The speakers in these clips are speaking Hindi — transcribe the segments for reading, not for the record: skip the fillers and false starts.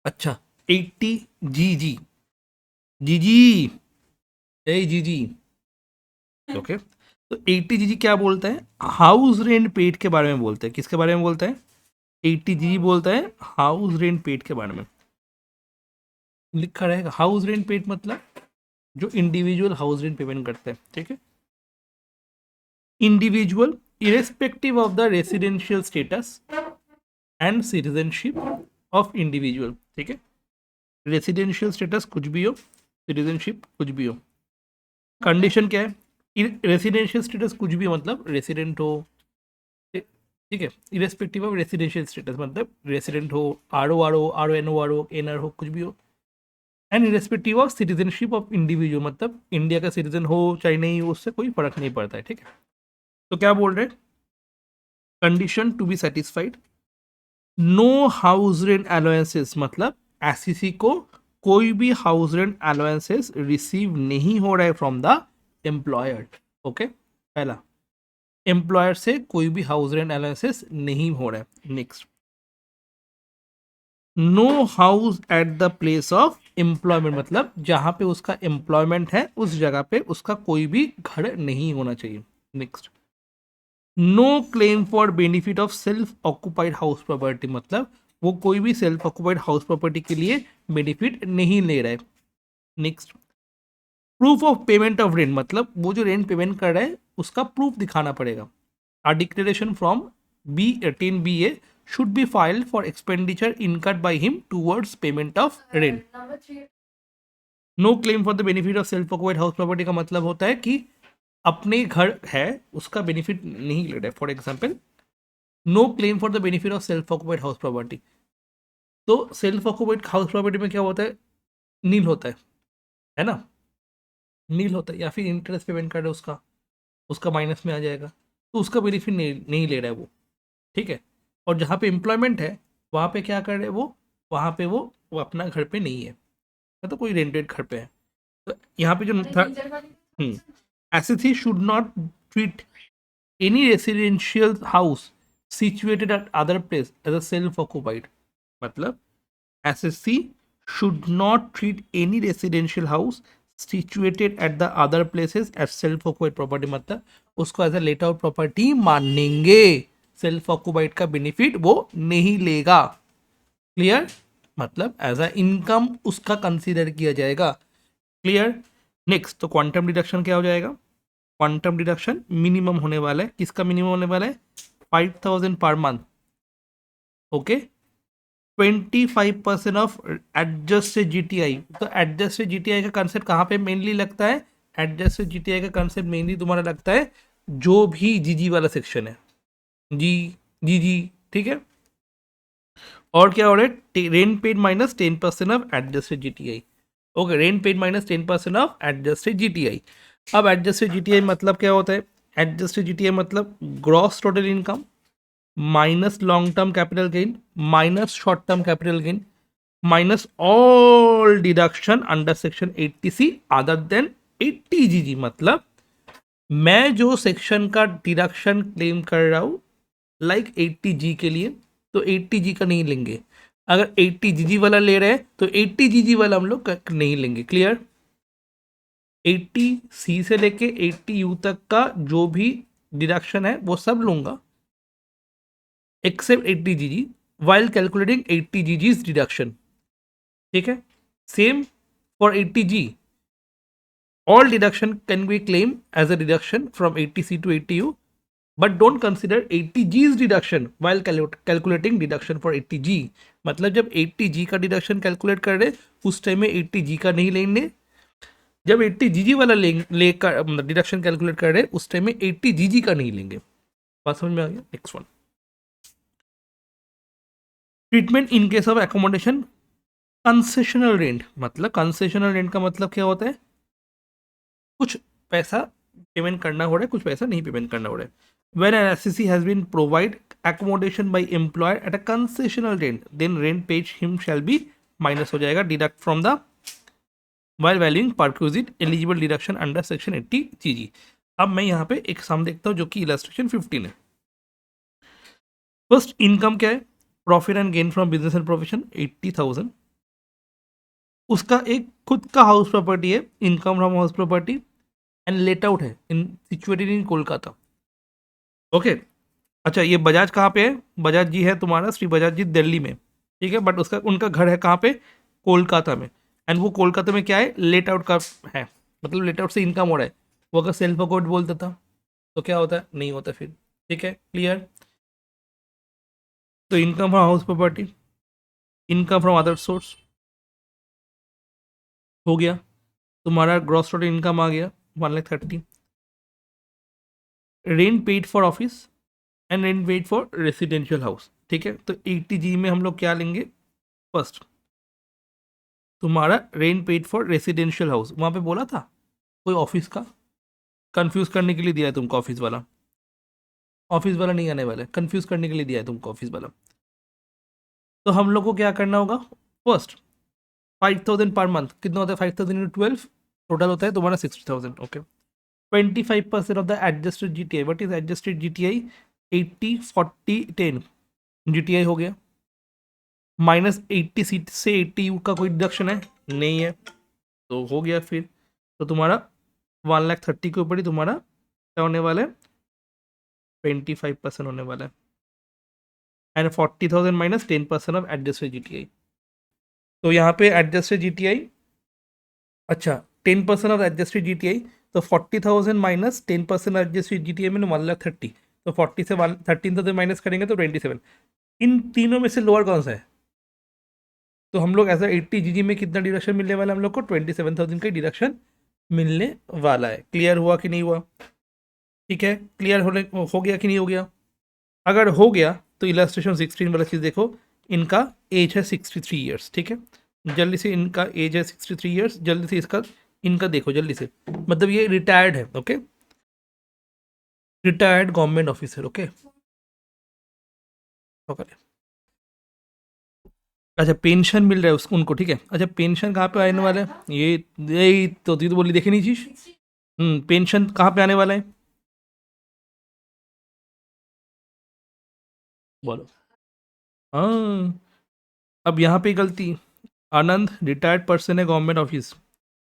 अच्छा, 80 जी जी जी जी जी जी ओके। तो 80 जी क्या बोलता है? हाउस रेंट पेड के बारे में बोलता है। किसके बारे में बोलता है? 80 जी बोलता है हाउस रेंट पेड के बारे में। लिखा रहेगा हाउस रेंट पेड मतलब जो इंडिविजुअल हाउस रेंट पेमेंट करते हैं, ठीक है। Individual irrespective of the residential status and citizenship of individual, ठीक है। रेसिडेंशियल स्टेटस कुछ भी हो, सिटीजनशिप कुछ भी हो। कंडीशन क्या है? रेसिडेंशियल स्टेटस कुछ भी मतलब रेसिडेंट हो, ठीक है। इरेस्पेक्टिव ऑफ रेसिडेंशियल स्टेटस मतलब रेसिडेंट हो, R O N O R O N R हो, कुछ भी हो। And irrespective of citizenship of individual मतलब इंडिया का सिटीजन हो चाहे नहीं हो, उससे कोई फर्क नहीं पड़ता है, ठीक है। तो क्या बोल रहे हैं? Condition to be satisfied, no house rent allowances मतलब एससीसी को कोई भी हाउस रेंट अलाउंसेस रिसीव नहीं हो रहा है फ्रॉम द एम्प्लॉयर। ओके, पहला, एम्प्लॉयर से कोई भी हाउस रेंट अलाउंसेस नहीं हो रहा है। Next, no house at the place of employment मतलब जहां पे उसका एम्प्लॉयमेंट है उस जगह पे उसका कोई भी घर नहीं होना चाहिए। Next, no claim for benefit of self occupied house property मतलब वो कोई भी सेल्फ ऑक्यूपाइड हाउस प्रॉपर्टी के लिए बेनिफिट नहीं ले रहा है। Next, proof of payment of rent मतलब वो जो रेंट पेमेंट कर रहा है उसका प्रूफ दिखाना पड़ेगा। A declaration from B10BA should be filed for expenditure incurred by him towards payment of rent. No claim for the benefit of self occupied house property का मतलब होता है कि अपने घर है उसका बेनिफिट नहीं ले रहा है। For example, no claim for the benefit of self occupied house property. तो सेल्फ ऑक्युपाइड हाउस प्रॉपर्टी में क्या होता है? नील होता है ना? नील होता है या फिर इंटरेस्ट पेमेंट कर रहे उसका उसका माइनस में आ जाएगा, तो उसका बेनिफिट नहीं ले रहा है वो, ठीक है। और जहाँ पे एम्प्लॉयमेंट है वहाँ पे क्या कर रहे हैं वो? वहाँ पे वो अपना घर पे नहीं है, मतलब कोई रेंटेड घर पे है। तो यहाँ पे जो assessee should not treat any residential house situated at other place as a self occupied मतलब assessee should not treat any residential house situated at the other places as self occupied property मतलब उसको as a let out property मानेंगे। सेल्फ ऑक्यूपाइड का बेनिफिट वो नहीं लेगा। क्लियर? मतलब एज अ इनकम उसका कंसीडर किया जाएगा। क्लियर? नेक्स्ट, तो क्वांटम डिडक्शन क्या हो जाएगा? क्वांटम डिडक्शन मिनिमम होने वाला है। किसका मिनिमम होने वाला है? 5000 per month. Okay, 25% of adjust से जीटीआई। तो एडजस्ट से जीटीआई का कंसेप्ट कहाँ पे मेनली लगता है? एडजस्ट से जीटीआई का कंसेप्ट मेनली तुम्हारा लगता है जो भी जीजी वाला सेक्शन है, जी जी जी, ठीक है। और क्या हो रहा है? Rent paid minus 10% of adjusted GTI. Okay, rent paid minus 10% of adjusted GTI. अब एडजस्टेड जीटीआई मतलब क्या होता है? एडजस्टेड जीटीआई मतलब gross total income minus long term capital gain minus short term capital gain minus all deduction under section 80C other than 80GG मतलब मैं जो सेक्शन का डिडक्शन क्लेम कर रहा हूं लाइक 80G के लिए, तो 80G का नहीं लेंगे। अगर 80GG वाला ले रहे हैं तो 80GG वाला हम लोग नहीं लेंगे। क्लियर? 80C से लेके 80U तक का जो भी डिडक्शन है वो सब लूंगा accept 80GG while calculating 80GG's deduction, ठीक है। Same for 80G, all deduction can be claimed as a deduction from 80C to 80U but don't consider 80G's deduction while calculating deduction for 80G। मतलब जब 80G का डिडक्शन कैलकुलेट कर रहे उस टाइम में 80G का नहीं लेंगे, जब 80GG वाला लेकर डिडक्शन कैलकुलेट कर रहे उस टाइम में 80GG का नहीं लेंगे। बात समझ में आ गया? Next one, treatment in case of accommodation concessional rent मतलब कंसेशनल रेंट का मतलब क्या होता है? कुछ पैसा पेमेंट करना हो रहा है, कुछ पैसा नहीं पेमेंट करना हो रहा है। When an SCC has been provide accommodation by employer at a concessional rent, then rent paid him shall be minus हो जाएगा deduct from the while valuing perquisite eligible deduction under section 80GG। अब मैं यहाँ पे एक सम देखता हूँ जो कि इलस्ट्रेशन 15 है। फर्स्ट इनकम क्या है? Profit and gain from business and profession 80,000। उसका एक खुद का हाउस प्रॉपर्टी है, income from house property, and let out है इन सिचुएटेड इन कोलकाता। ओके। अच्छा, ये बजाज कहाँ पे है? बजाज जी है तुम्हारा श्री बजाज जी दिल्ली में, ठीक है, बट उसका उनका घर है कहाँ पे? कोलकाता में। एंड वो कोलकाता में क्या है, लेट आउट का है, मतलब लेट आउट से इनकम हो रहा है। वो अगर सेल्फ अकाउंट बोलता था तो क्या होता है? नहीं होता फिर। ठीक है, क्लियर। तो income from house property, income from other source हो गया, तुम्हारा ग्रॉस टोटल इनकम आ गया 1,30,000। Rent paid for office and rent paid for residential house, ठीक है। तो 80G में हम लोग क्या लेंगे? फर्स्ट तुम्हारा rent paid for residential house, वहाँ पे बोला था कोई ऑफिस का, कंफ्यूज करने के लिए दिया है तुमको ऑफिस वाला। ऑफिस वाला नहीं आने वाला है, कंफ्यूज करने के लिए दिया है तुमको ऑफिस वाला। तो हम लोग को क्या करना होगा? फर्स्ट 5,000 पर मंथ, कितना होता है 5,000 × 12, टोटल होता है तुम्हारा 60,000। Okay. 25% of the adjusted G T I. What is adjusted G T I? 80, 40, 10 G T I हो गया। माइनस 80 सीट से 80 का कोई डिडक्शन है? नहीं है, तो हो गया फिर। तो तुम्हारा 1,30,000 के ऊपर ही तुम्हारा क्या होने वाला है? 25% होने वाला है। And 40,000 minus 10% of adjusted G T I. तो यहाँ पे एडजस्टेड जी टी आई, अच्छा 10% of adjusted G T I, तो 40,000 minus 10% adjusted G T I में 1,30,000। तो 40 से 13,000 माइनस करेंगे तो 27। इन तीनों में से लोअर कौन सा है? तो हम लोग ऐसा 80 जी में कितना डिडक्शन मिलने वाला है? हम लोग को 27,000 का डिडक्शन मिलने वाला है। क्लियर हुआ कि नहीं हुआ? ठीक है, क्लियर होने हो गया कि नहीं हो गया? अगर हो गया तो इलास्ट्रेशन 16 वाला चीज़ देखो, इनका एज है 63 ईयर्स, ठीक है। जल्दी से इनका एज है 63 ईयर्स, जल्दी से इसका इनका देखो जल्दी से, मतलब ये रिटायर्ड है। Okay, retired government officer. Okay, okay. अच्छा, पेंशन मिल रहा है उसको उनको, ठीक है। अच्छा, पेंशन कहाँ पे आने वाला है? ये तो तू तो बोली देखी नहीं चीज। पेंशन कहाँ पे आने वाला है? बोलो। हाँ, अब यहाँ पे गलती। आनंद रिटायर्ड पर्सन है गवर्नमेंट ऑफिस,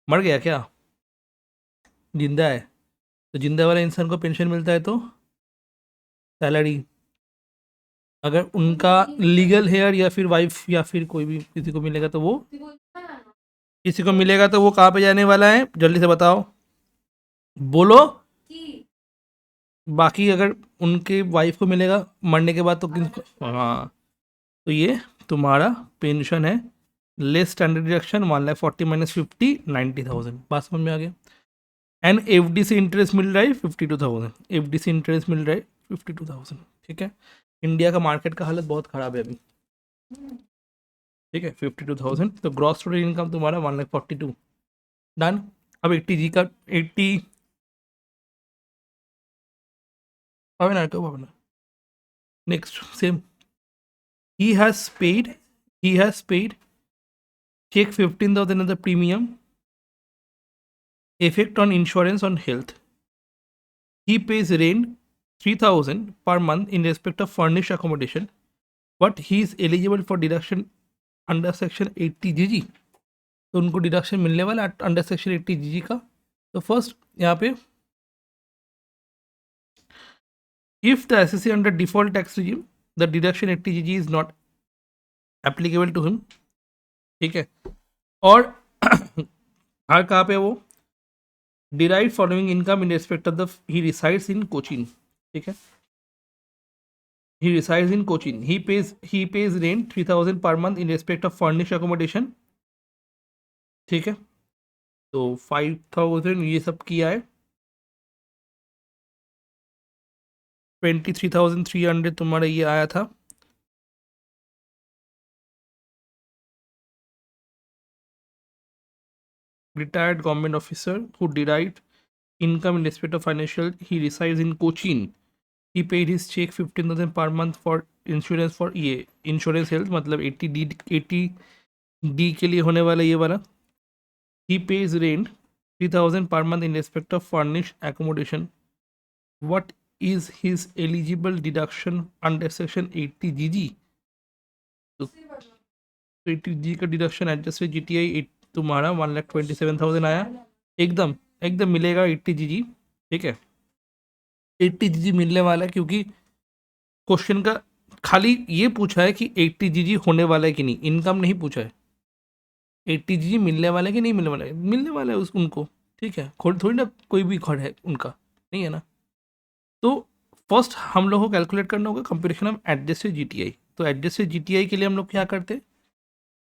मर गया क्या? जिंदा है। तो जिंदा वाले इंसान को पेंशन मिलता है तो सैलरी। अगर उनका लीगल हेयर या फिर वाइफ या फिर कोई भी किसी को मिलेगा तो वो, किसी को मिलेगा तो वो कहाँ पे जाने वाला है? जल्दी से बताओ, बोलो। बाकी अगर उनके वाइफ को मिलेगा मरने के बाद तो किसको? हाँ, तो ये तुम्हारा पेंशन है। Less standard deduction 1,40,000 minus 50, 90,000। बात समझ में आ गया? एंड एफ डी से इंटरेस्ट मिल रहा है 52,000। एफ डी से इंटरेस्ट मिल रहा है 52,000, ठीक है। इंडिया का मार्केट का हालत बहुत ख़राब है अभी, ठीक है। 52,000, तो ग्रॉस टोटल इनकम तुम्हारा 1,42,000। डन। अब 80G का 80 হবে না, কেউ পাবে না। Next same, he has paid he has paid check 15,000 as the premium effect on insurance on health. He pays rent 3,000 per month in respect of furnished accommodation, but he is eligible for deduction under section 80 GG। तो उनको डिडक्शन मिलने वाला है अंडर सेक्शन 80 GG का। तो फर्स्ट यहाँ पे, if the assessee under default tax regime the deduction 80 GG is not applicable to him, ठीक है। और हर कहाँ पे वो derive following income in respect of the he resides in Cochin, ठीक है। He resides in Cochin, he pays rent 3,000 per month in respect of furnish accommodation, ठीक है। तो 5,000 ये सब किया है। 23,300 तुम्हारा ये आया था। Retired government officer who derived income in respect of financial, he resides in Cochin, he paid his check 15,000 per month for insurance for ये इंश्योरेंस हेल्थ, मतलब 80D के लिए होने वाला ये वाला। he pays rent 3,000 per month in respect of furnished accommodation, what is his eligible deduction under section 80GG? तो 80G का deduction adjusted G T I तुम्हारा 1,27,000 आया, एकदम एकदम मिलेगा 80 GG। ठीक है, 80 GG मिलने वाला है, क्योंकि क्वेश्चन का खाली ये पूछा है कि 80 GG होने वाला है कि नहीं, इनकम नहीं पूछा है। 80 GG मिलने वाला है कि नहीं मिलने वाला है, मिलने वाला है उनको। ठीक है, थोड़ी ना कोई भी घर है उनका, नहीं है ना। तो फर्स्ट हम लोग को कैलकुलेट करना होगा कंप्यूटेशन ऑफ एडजस्टेड जीटीआई। तो एडजस्टेड जीटीआई के लिए हम लोग क्या करते हैं,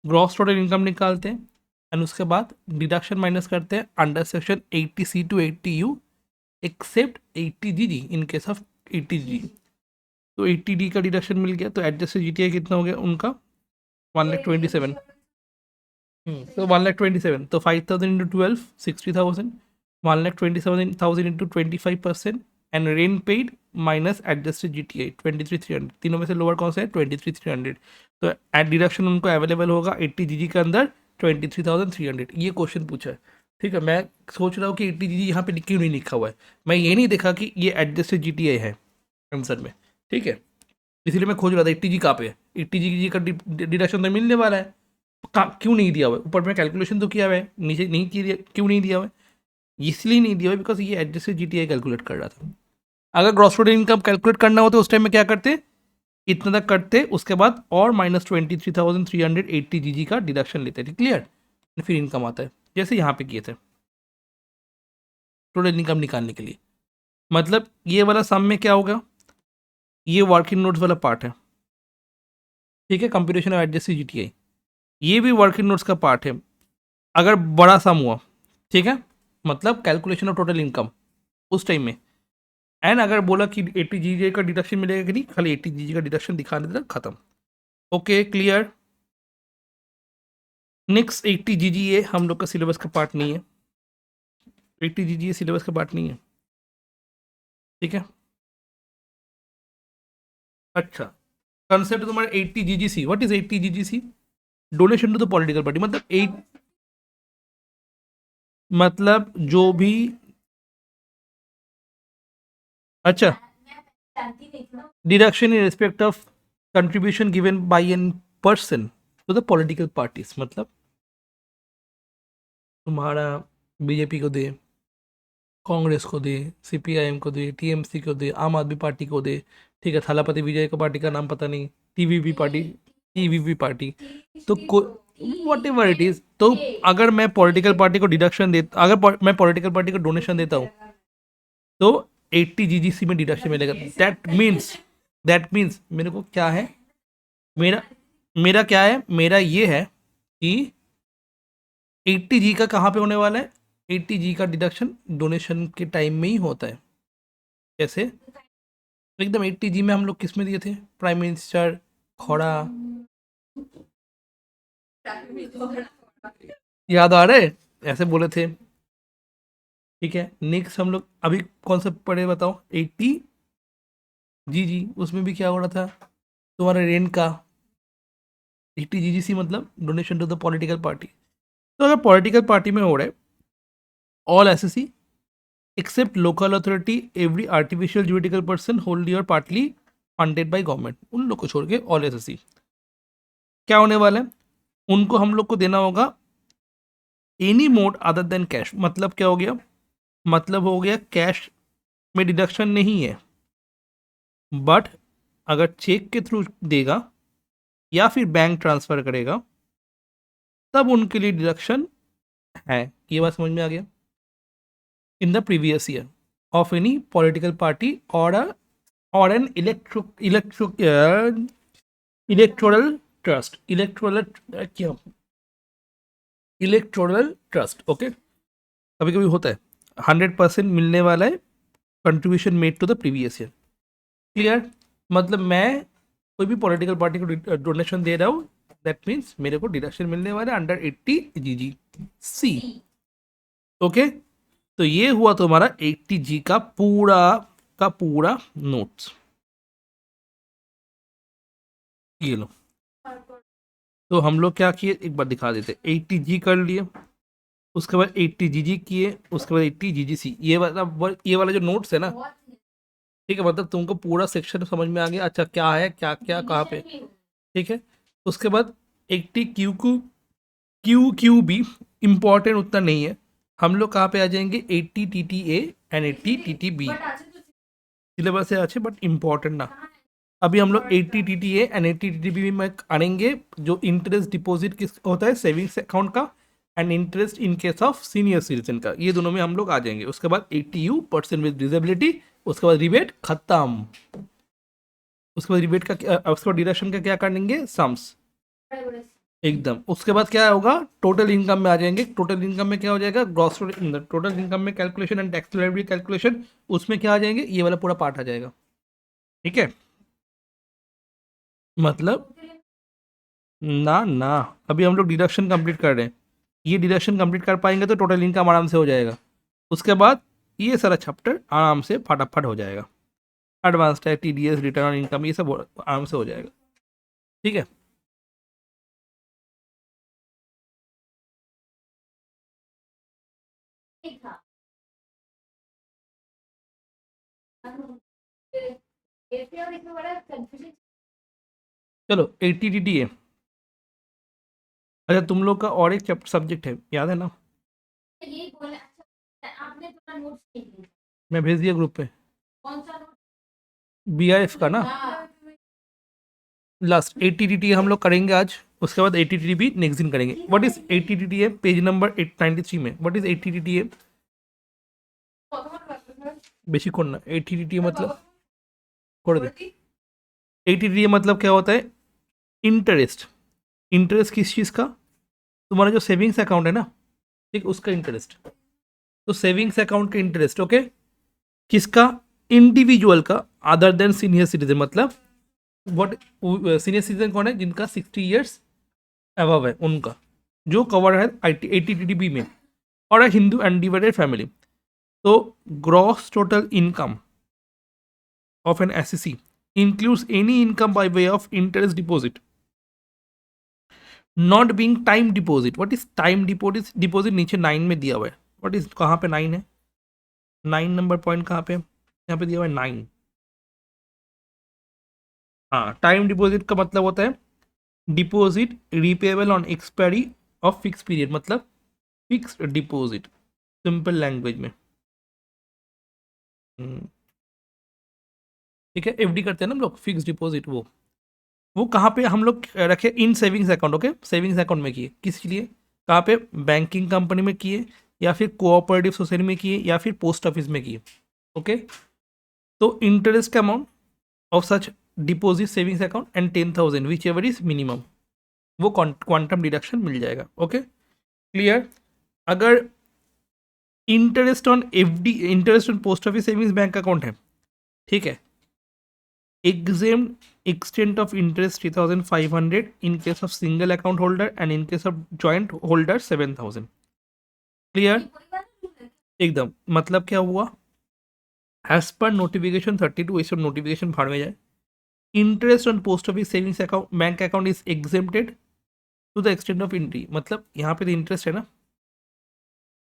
ग्रॉस टोटल इनकम निकालते हैं एंड उसके बाद डिडक्शन माइनस करते हैं under section 80C to 80U except 80GG in case of 80G। तो 80D का डिडक्शन मिल गया, तो एडजस्टेड जीटीआई कितना हो गया उनका 1,27,000। तो 1,27,000, तो 5,000 into 12 60,000, 1,27,000 into 25% and rent paid minus adjusted GTI 23,300। तीनों में से लोअर कौन सा है, 23,300। तो एड डिडक्शन उनको अवेलेबल होगा 80GG के अंदर 23,300। ये क्वेश्चन पूछा है। ठीक है, मैं सोच रहा हूँ कि 80GG यहाँ पे क्यों नहीं लिखा हुआ है, मैं ये नहीं देखा कि ये एडजस्टेड जीटीआई है आंसर में। ठीक है, इसलिए मैं खोज रहा था 80G कहाँ पे है, 80GG का डिडक्शन तो मिलने वाला है, क्यों नहीं दिया हुआ है, ऊपर में कैलकुलेशन तो किया हुआ है, नीचे नहीं किया, क्यों नहीं दिया हुआ है, इसलिए नहीं दिया हुआ है बिकॉज ये एडजस्टेड जीटीआई कैलकुलेट कर रहा था। अगर ग्रॉस टोटल इनकम कैलकुलेट करना हो तो उस टाइम में क्या करते, इतना तक करते, उसके बाद और माइनस 23,380 GG का डिडक्शन लेते थे, क्लियर, फिर इनकम आता है, जैसे यहाँ पे किए थे टोटल इनकम निकालने के लिए। मतलब ये वाला सम में क्या होगा, ये वर्किंग नोट्स वाला पार्ट है। ठीक है, कंप्यूटेशन ऑफ एडजस्टेड जीटीआई, ये भी वर्किंग नोट्स का पार्ट है। अगर बड़ा सम हुआ, ठीक है, मतलब कैलकुलेशन ऑफ टोटल इनकम उस टाइम में, एंड अगर बोला कि 80GG का डिडक्शन मिलेगा कि नहीं, खाली 80GG का डिडक्शन दिखा देता, खत्म। Okay, clear. नेक्स्ट 80GG ये हम लोग का सिलेबस का पार्ट नहीं है, 80GG ये सिलेबस का पार्ट नहीं है। ठीक है, अच्छा, कंसेप्ट तुम्हारा 80GGC, what is 80GGC, donation to the political party, मतलब 8, मतलब जो भी, अच्छा, deduction in respect of contribution given by an person to the political parties, मतलब तुम्हारा बीजेपी को दे, कांग्रेस को दे, सीपीआईएम को दे, टीएमसी को दे, आम आदमी पार्टी को दे। ठीक है, थालापति विजय को पार्टी का नाम पता नहीं, टीवीपी पार्टी, टीवीपी पार्टी, तो वट एवर इट इज। तो अगर मैं पॉलिटिकल पार्टी को डिडक्शन दे, अगर मैं पॉलिटिकल पार्टी को डोनेशन देता हूँ तो 80GGC में डिडक्शन मिलेगा। दैट मीन्स मेरे को क्या है, मेरा मेरा क्या है, मेरा ये है कि 80G का कहाँ पे होने वाला है, 80G का डिडक्शन डोनेशन के टाइम में ही होता है। कैसे, एकदम 80G में हम लोग किस में दिए थे, प्राइम मिनिस्टर, खड़ा, याद आ रहे, ऐसे बोले थे। ठीक है, नेक्स्ट हम लोग अभी कौन सा पढ़े बताओ, 80GG, उसमें भी क्या हो रहा था तुम्हारा रेंट का, 80GGC मतलब donation to the political party. तो अगर पॉलिटिकल पार्टी में हो रहा है, all assessee except local authority every artificial juridical person होल्डली और पार्टली फंडेड बाय गवर्नमेंट, उन लोग को छोड़ के ऑल एसएससी क्या होने वाला है, उनको हम लोग को देना होगा any mode other than cash. मतलब क्या हो गया, मतलब हो गया कैश में डिडक्शन नहीं है, बट अगर चेक के थ्रू देगा या फिर बैंक ट्रांसफर करेगा तब उनके लिए डिडक्शन है। ये बात समझ में आ गया। In the previous year of any political party और an electoral trust, electoral trust. Okay, कभी कभी होता है 100% मिलने वाला है contribution made to the previous year, clear. मतलब मैं कोई भी पॉलिटिकल पार्टी को डोनेशन दे रहा हूँ, दैट मीन्स मेरे को डिडक्शन मिलने वाला है अंडर 80GGC। ओके, तो ये हुआ तुम्हारा 80G का पूरा नोट्स, ये लो। तो हम लोग क्या किए, एक बार दिखा देते, 80G कर लिए, उसके बाद 80GG किए, उसके बाद 80GGC, ये वाला जो नोट्स है ना, ठीक है, मतलब तुमको पूरा सेक्शन समझ में आ गया, अच्छा क्या है, क्या क्या कहाँ पे। ठीक है, उसके बाद 80Q Q Q B important उतना नहीं है। हम लोग कहाँ पे आ जाएंगे 80 TTA एंड 80 TTB सिलेबस से अच्छे बट इम्पॉर्टेंट ना। अभी हम लोग 80 TTA एंड 80 TTB में आनेंगे। जो इंटरेस्ट डिपॉजिट किस होता है सेविंग्स अकाउंट का and interest in case of senior citizen का, ये दोनों में हम लोग आ जाएंगे। उसके बाद 80U पर्सन विद डिसेबिलिटी, उसके बाद रिबेट खत्म। उसके बाद रिबेट का उसके बाद डिडक्शन का क्या करेंगे सम्स एकदम। उसके बाद क्या होगा टोटल इनकम में आ जाएंगे। टोटल इनकम में क्या हो जाएगा ग्रॉस टोटल इनकम में calculation and tax liability calculation, उसमें क्या आ जाएंगे ये वाला पूरा पार्ट आ जाएगा। ठीक है मतलब ना ना, अभी हम लोग डिडक्शन कंप्लीट कर रहे हैं। ये डिडक्शन कंप्लीट कर पाएंगे तो टोटल इनकम आराम से हो जाएगा। उसके बाद ये सारा चैप्टर आराम से फटाफट हो जाएगा। Advance tax TDS return on income ये सब आराम से हो जाएगा। ठीक है चलो 80 TTA। अच्छा तुम लोग का और एक चैप्टर सब्जेक्ट है याद है ना, मैं भेज दिया ग्रुप पे BIF का ना। लास्ट 80 TTA हम लोग करेंगे आज। उसके बाद 80 TTB नेक्स्ट दिन करेंगे। What is 80 TTA page number 893 में व्हाट इज 80 TTA बेसिक करना। 80 TTA मतलब कर दे। 80 TTA मतलब क्या होता है इंटरेस्ट। इंटरेस्ट किस चीज़ का, तुम्हारा जो सेविंग्स अकाउंट है ना, ठीक उसका इंटरेस्ट। तो सेविंग्स अकाउंट का इंटरेस्ट ओके किसका इंडिविजुअल का अदर देन सीनियर सिटीजन। मतलब व्हाट सीनियर सिटीजन कौन है जिनका 60 ईयर्स अबव है उनका, जो कवर है 80 TTB में, और अ हिंदू अनडिवाइडेड फैमिली। तो gross total income of an SEC includes any income by way of interest deposit not being time deposit. what is time deposit नीचे 9 में दिया हुआ है। what is कहाँ पे 9 है, 9 नंबर पॉइंट कहाँ पे यहाँ पे दिया हुआ है 9। हाँ टाइम डिपॉजिट का मतलब होता है deposit repayable on expiry of fix period, मतलब फिक्स्ड डिपॉजिट सिंपल लैंग्वेज में। हम्म, ठीक है FD करते हैं ना हम लोग फिक्स डिपॉजिट, वो कहाँ पे हम लोग रखे in savings account. Okay savings account में किए किस लिए, कहाँ पे बैंकिंग कंपनी में किए या फिर कोऑपरेटिव सोसाइटी में किए या फिर पोस्ट ऑफिस में किए। ओके तो इंटरेस्ट का amount of such deposit savings account and 10,000 whichever is minimum, वो क्वांटम डिडक्शन मिल जाएगा। Okay clear. अगर interest on FD interest on post office savings bank account है, ठीक है, exempt extent of interest 3,500 in case of single account holder and in case of joint holder 7,000। Clear एकदम। मतलब क्या हुआ एज पर नोटिफिकेशन 32 ये सब नोटिफिकेशन फाड़ में जाए। Interest on post office savings account bank account is exempted to the extent of entry. मतलब यहाँ पे इंटरेस्ट है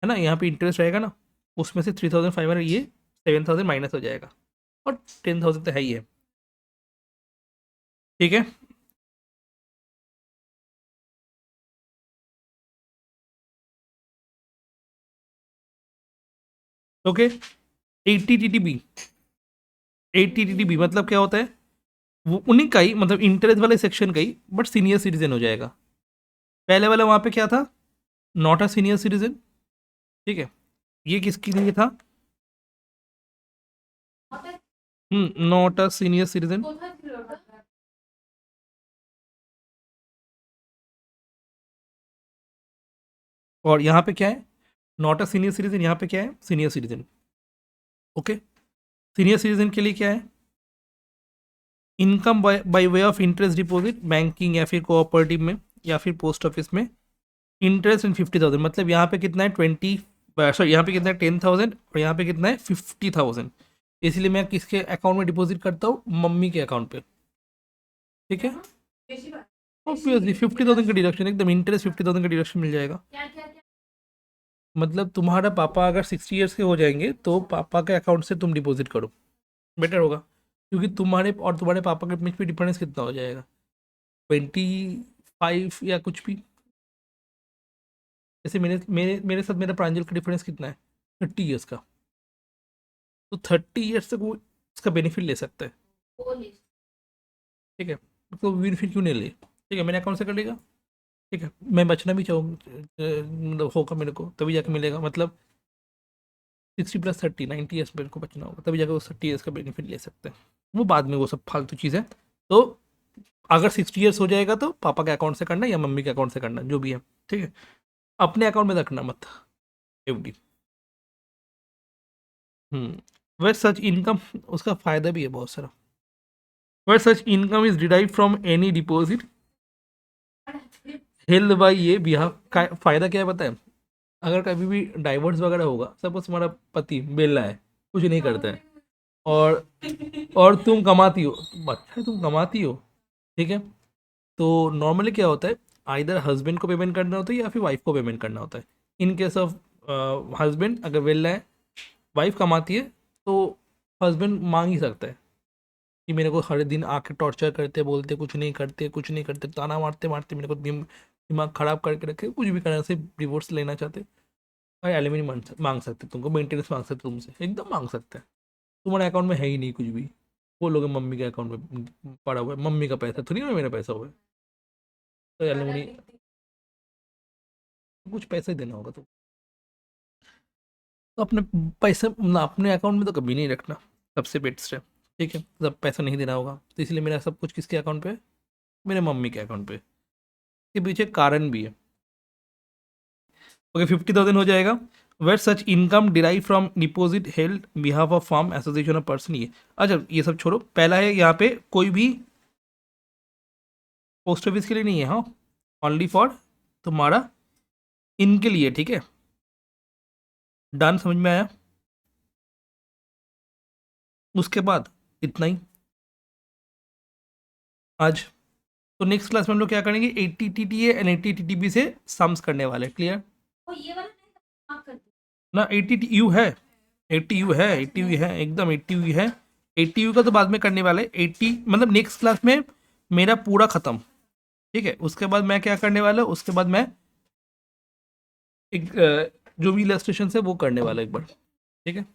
ना यहाँ पे इंटरेस्ट रहेगा ना, उसमें से 3,500 ये 7,000 माइनस हो जाएगा और 10,000 तो है ही है। ठीक है ओके 80 TTB 80 TTB मतलब क्या होता है वो उन्हीं का ही, मतलब इंटरेस्ट वाले सेक्शन का ही बट सीनियर सिटीजन हो जाएगा। पहले वाला वहाँ पे क्या था नॉट अ सीनियर सिटीजन, ठीक है, ये किसके लिए था नॉट अ सीनियर सिटीजन। और यहाँ पे क्या है नॉट अ सीनियर सिटीजन, यहाँ पे क्या है senior citizen. Okay senior citizen के लिए क्या है income by way of interest deposit banking या फिर कोऑपरेटिव में या फिर पोस्ट ऑफिस में इंटरेस्ट इन 50,000। मतलब यहाँ पे कितना है 20 सॉरी यहाँ पे कितना है 10,000 और यहाँ पे कितना है 50,000। इसलिए मैं किसके अकाउंट में डिपॉजिट करता हूँ मम्मी के अकाउंट पे। ठीक है ऑब्वियसली 50,000 का डिडक्शन एकदम इंटरेस्ट 50,000 का डिडक्शन मिल जाएगा। मतलब तुम्हारा पापा अगर 60 ईयर्स के हो जाएंगे तो पापा के अकाउंट से तुम डिपॉजिट करो बेटर होगा, क्योंकि तुम्हारे और तुम्हारे पापा के बीच में डिफरेंस कितना हो जाएगा 25 या कुछ भी। जैसे मेरे साथ मेरा प्रांजल का डिफरेंस कितना है, 30 ईयर्स का। तो 30 ईयर्स तक वो इसका बेनिफिट ले सकता है, ठीक है। तो बेनिफिट क्यों नहीं ले, ठीक है, मेरे अकाउंट से कर लेगा, ठीक है। मैं बचना भी चाहूँ मतलब होगा मेरे को तभी जाके मिलेगा, मतलब 60 + 30 90 ईयर्स मेरे को बचना होगा, तभी जाकर वो 30 ईयर्स का बेनिफिट ले सकते हैं। वो बाद में वो सब फालतू चीज़ है। तो अगर 60 ईयर्स हो जाएगा तो पापा के अकाउंट से करना या मम्मी के अकाउंट से करना, जो भी है, ठीक है। अपने अकाउंट में रखना मत एफडी। वह सच इनकम, उसका फायदा भी है बहुत सारा। वह such income is derive from any deposit held by ये बिहार का फायदा क्या है पता है? अगर कभी भी डाइवोर्स वगैरह होगा, सपोज तुम्हारा पति बेला है, कुछ नहीं करता है, और तुम कमाती हो, अच्छा है तुम कमाती हो, ठीक है। तो नॉर्मली क्या होता है, आइदर हस्बैंड को पेमेंट करना होता है या फिर वाइफ को पेमेंट करना होता है। इन केस ऑफ हस्बैंड अगर वेला है, वाइफ कमाती है, तो हस्बैंड मांग ही सकता है कि मेरे को हर दिन आके टॉर्चर करते, बोलते कुछ नहीं करते, कुछ नहीं करते, ताना मारते मारते मेरे को दिमाग खराब करके रखे, कुछ भी करने से डिवोर्स लेना चाहते, भाई एलिमनी मांग सकते, तुमको मेंटेनेंस मांग सकते, तुमसे एकदम मांग सकते हैं। तुम्हारे अकाउंट में है ही नहीं कुछ भी, वो लोग मम्मी के अकाउंट में पड़ा हुआ है, मम्मी का पैसा थोड़ी ना मेरा पैसा हुआ है, तो एलिमनी कुछ पैसे देना होगा तो अपने पैसे ना अपने अकाउंट में तो कभी नहीं रखना, सबसे बेस्ट है, ठीक है। जब पैसा नहीं देना होगा तो इसलिए मेरा सब कुछ किसके अकाउंट पे है, मेरे मम्मी के अकाउंट पे। इसके पीछे कारण भी है। ओके, 50,000 हो जाएगा। Where such income derive from deposit held behalf of firm association of person, ये अच्छा ये सब छोड़ो, पहला है यहाँ पे कोई भी पोस्ट ऑफिस के लिए नहीं है, हाँ, ओनली फॉर तुम्हारा इनके लिए, ठीक है। डन, समझ में आया? उसके बाद इतना ही आज। तो नेक्स्ट क्लास में हम लोग क्या करेंगे, 80 TTA एंड 80 TTB से सम्स करने वाले, क्लियर ना? 80 यू है, 80 यू है, 80 यू है, एकदम 80 यू है। 80 यू का तो बाद में करने वाले, 80 मतलब नेक्स्ट क्लास में मेरा पूरा खत्म, ठीक है। उसके बाद मैं क्या करने वाला हूँ, उसके बाद मैं एक जो भी इलस्ट्रेशन है वो करने वाला एक बार, ठीक है।